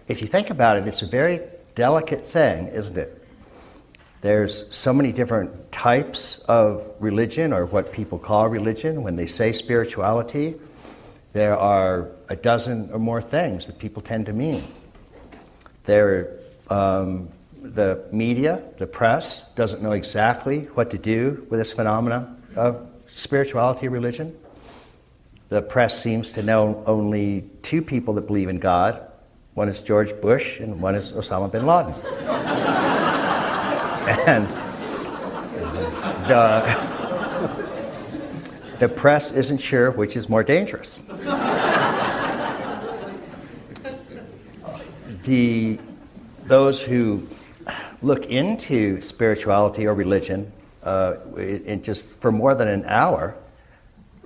if you think about it, it's a very delicate thing, isn't it? There's so many different types of religion, or what people call religion. When they say spirituality, there are a dozen or more things that people tend to mean. The media, the press, doesn't know exactly what to do with this phenomenon of spirituality religion. The press seems to know only two people that believe in God. One is George Bush and one is Osama bin Laden. And the press isn't sure which is more dangerous. Those who look into spirituality or religion just for more than an hour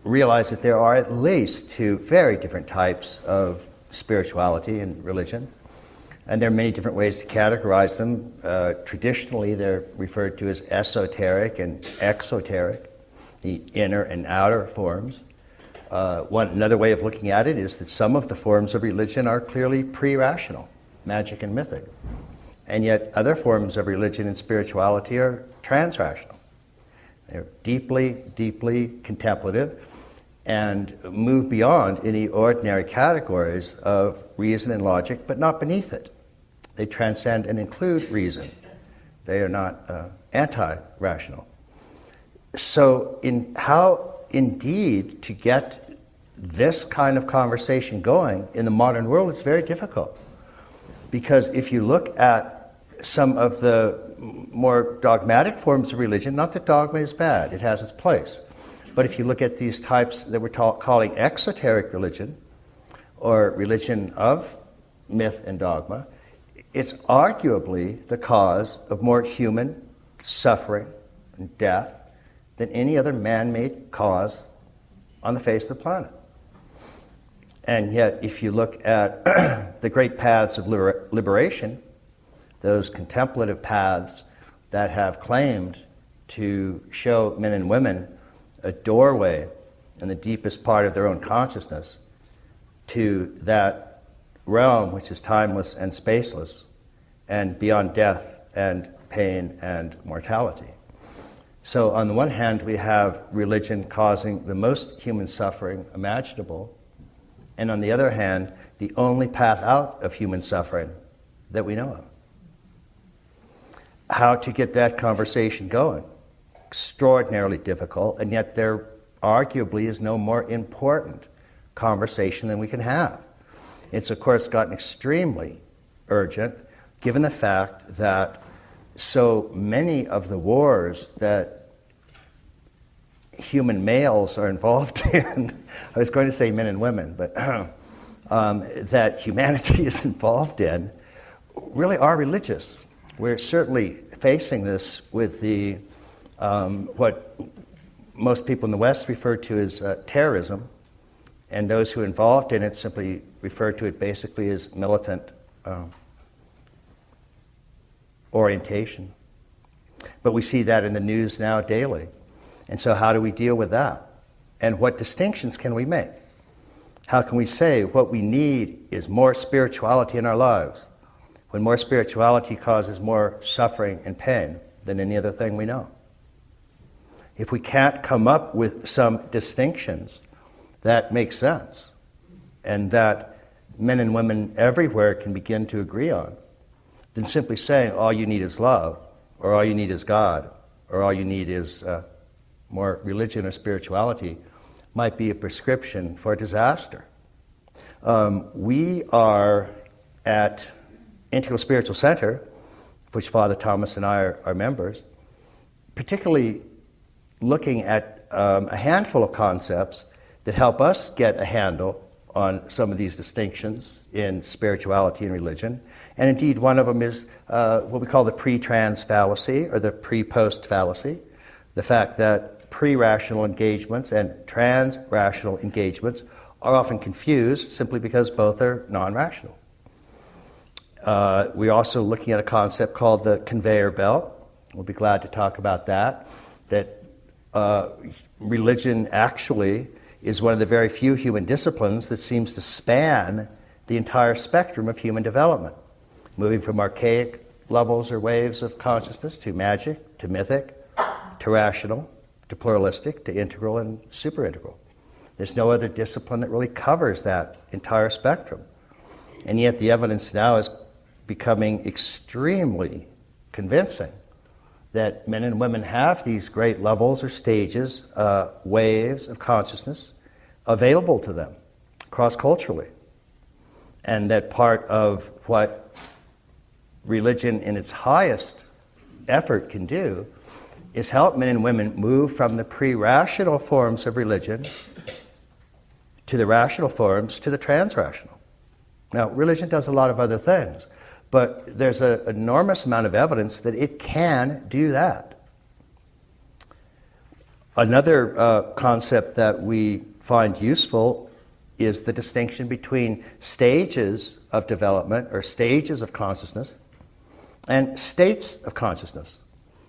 realize that there are at least two very different types of spirituality and religion. And there are many different ways to categorize them. Traditionally, they're referred to as esoteric and exoteric, the inner and outer forms. Another way of looking at it is that some of the forms of religion are clearly pre-rational, magic and mythic. And yet other forms of religion and spirituality are transrational. They're deeply, deeply contemplative and move beyond any ordinary categories of reason and logic, but not beneath it. They transcend and include reason. They are not anti-rational. So how indeed to get this kind of conversation going in the modern world, it's very difficult. Because if you look at some of the more dogmatic forms of religion, not that dogma is bad, it has its place. But if you look at these types that we're calling exoteric religion, or religion of myth and dogma, it's arguably the cause of more human suffering and death than any other man-made cause on the face of the planet. And yet, if you look at the great paths of liberation, those contemplative paths that have claimed to show men and women a doorway in the deepest part of their own consciousness to that realm which is timeless and spaceless and beyond death and pain and mortality. So on the one hand, we have religion causing the most human suffering imaginable, and on the other hand, the only path out of human suffering that we know of. How to get that conversation going? Extraordinarily difficult, and yet there arguably is no more important conversation than we can have. It's of course gotten extremely urgent given the fact that so many of the wars that human males are involved in, I was going to say men and women, but that humanity is involved in, really are religious. We're certainly facing this with the what most people in the West refer to as terrorism, and those who are involved in it simply refer to it basically as militant orientation. But we see that in the news now daily. And so how do we deal with that? And what distinctions can we make? How can we say what we need is more spirituality in our lives, when more spirituality causes more suffering and pain than any other thing we know? If we can't come up with some distinctions that make sense and that men and women everywhere can begin to agree on, then simply saying all you need is love, or all you need is God, or all you need is more religion or spirituality might be a prescription for disaster. We are at Integral Spiritual Center, of which Father Thomas and I are members, particularly looking at a handful of concepts that help us get a handle on some of these distinctions in spirituality and religion. And indeed, one of them is what we call the pre-trans fallacy, or the pre-post fallacy, the fact that pre-rational engagements and trans-rational engagements are often confused simply because both are non-rational. We're also looking at a concept called the conveyor belt. We'll be glad to talk about that religion actually is one of the very few human disciplines that seems to span the entire spectrum of human development, moving from archaic levels or waves of consciousness to magic, to mythic, to rational, to pluralistic, to integral and superintegral. There's no other discipline that really covers that entire spectrum. And yet the evidence now is becoming extremely convincing that men and women have these great levels or stages, waves of consciousness available to them cross-culturally. And that part of what religion in its highest effort can do is help men and women move from the pre-rational forms of religion to the rational forms to the trans-rational. Now, religion does a lot of other things, but there's an enormous amount of evidence that it can do that. Another concept that we find useful is the distinction between stages of development or stages of consciousness and states of consciousness.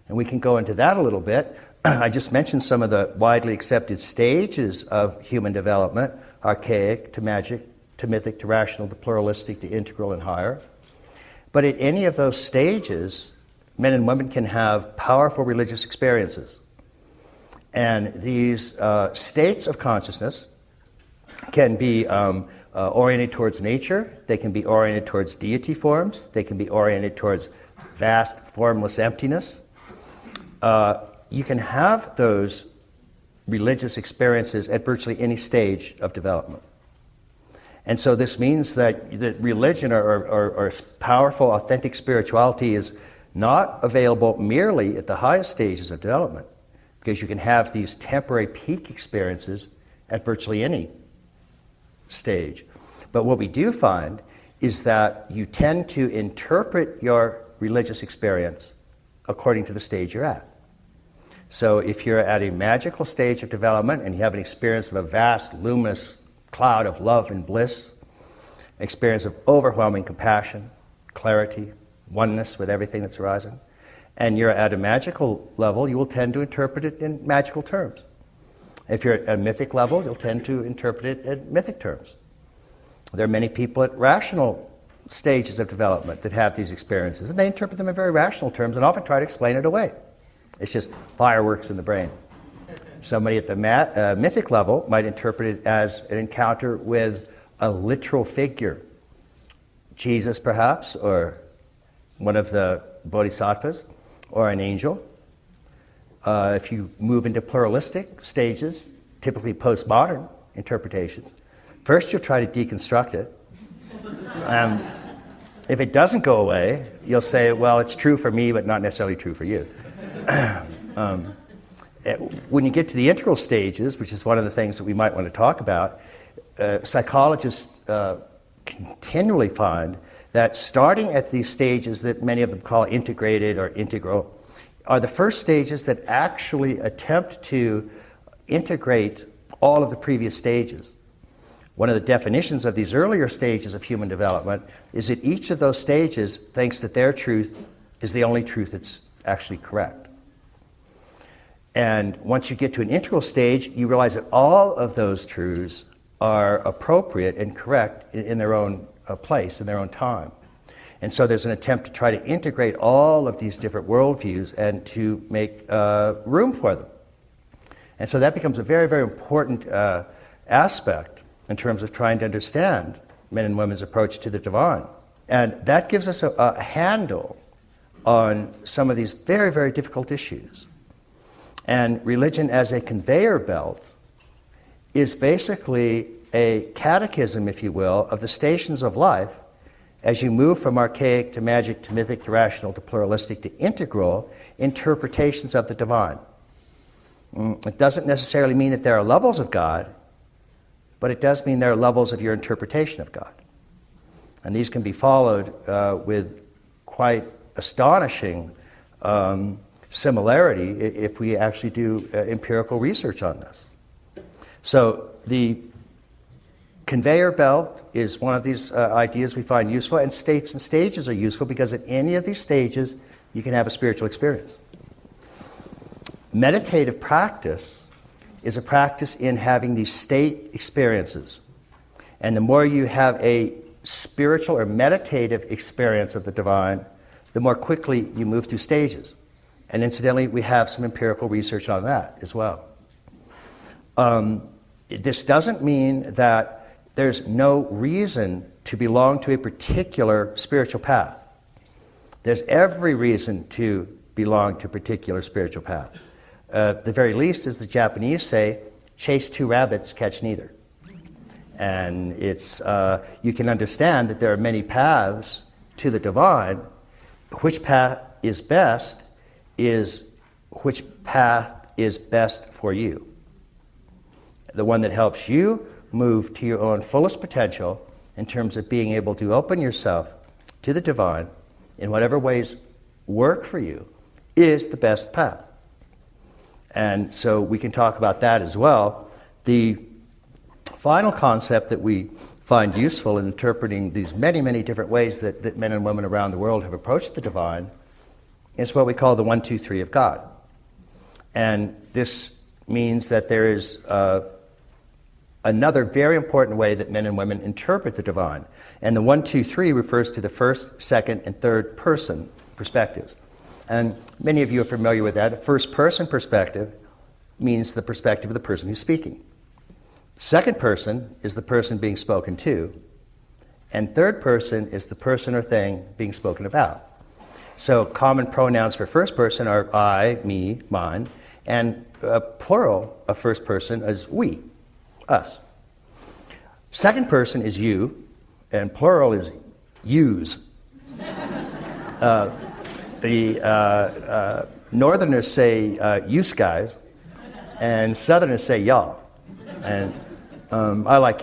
And we can go into that a little bit. I just mentioned some of the widely accepted stages of human development, archaic to magic, to mythic, to rational, to pluralistic, to integral and higher. But at any of those stages, men and women can have powerful religious experiences. And these states of consciousness can be oriented towards nature, they can be oriented towards deity forms, they can be oriented towards vast formless emptiness. You can have those religious experiences at virtually any stage of development. And so this means that religion or powerful, authentic spirituality is not available merely at the highest stages of development, because you can have these temporary peak experiences at virtually any stage. But what we do find is that you tend to interpret your religious experience according to the stage you're at. So if you're at a magical stage of development and you have an experience of a vast, luminous cloud of love and bliss, experience of overwhelming compassion, clarity, oneness with everything that's arising, and you're at a magical level, you will tend to interpret it in magical terms. If you're at a mythic level, you'll tend to interpret it in mythic terms. There are many people at rational stages of development that have these experiences, and they interpret them in very rational terms and often try to explain it away. It's just fireworks in the brain. Somebody at the mythic level might interpret it as an encounter with a literal figure, Jesus perhaps, or one of the bodhisattvas, or an angel. If you move into pluralistic stages, typically postmodern interpretations, first you'll try to deconstruct it. If it doesn't go away, you'll say, well, it's true for me, but not necessarily true for you. When you get to the integral stages, which is one of the things that we might want to talk about, psychologists continually find that starting at these stages that many of them call integrated or integral are the first stages that actually attempt to integrate all of the previous stages. One of the definitions of these earlier stages of human development is that each of those stages thinks that their truth is the only truth that's actually correct. And once you get to an integral stage, you realize that all of those truths are appropriate and correct in their own place, in their own time. And so there's an attempt to try to integrate all of these different worldviews and to make room for them. And so that becomes a very, very important aspect in terms of trying to understand men and women's approach to the divine. And that gives us a handle on some of these very, very difficult issues. And religion as a conveyor belt is basically a catechism, if you will, of the stations of life as you move from archaic to magic to mythic to rational to pluralistic to integral interpretations of the divine. It doesn't necessarily mean that there are levels of God, but it does mean there are levels of your interpretation of God. And these can be followed with quite astonishing similarity if we actually do empirical research on this. So the conveyor belt is one of these ideas we find useful, and states and stages are useful because at any of these stages you can have a spiritual experience. Meditative practice is a practice in having these state experiences. And the more you have a spiritual or meditative experience of the divine, the more quickly you move through stages. And incidentally, we have some empirical research on that as well. This doesn't mean that there's no reason to belong to a particular spiritual path. There's every reason to belong to a particular spiritual path. The very least, as the Japanese say, chase two rabbits, catch neither. And it's you can understand that there are many paths to the divine. Which path is best is which path is best for you. The one that helps you move to your own fullest potential in terms of being able to open yourself to the divine in whatever ways work for you is the best path. And so we can talk about that as well. The final concept that we find useful in interpreting these many, many different ways that men and women around the world have approached the divine is what we call the 1, 2, 3 of God. And this means that there is another very important way that men and women interpret the divine. And the 1, 2, 3 refers to the first, second, and third person perspectives. And many of you are familiar with that. A first person perspective means the perspective of the person who's speaking. Second person is the person being spoken to. And third person is the person or thing being spoken about. So common pronouns for first person are I, me, mine, and plural of first person is we, us. Second person is you, and plural is yous. The Northerners say you guys, and Southerners say y'all. And I like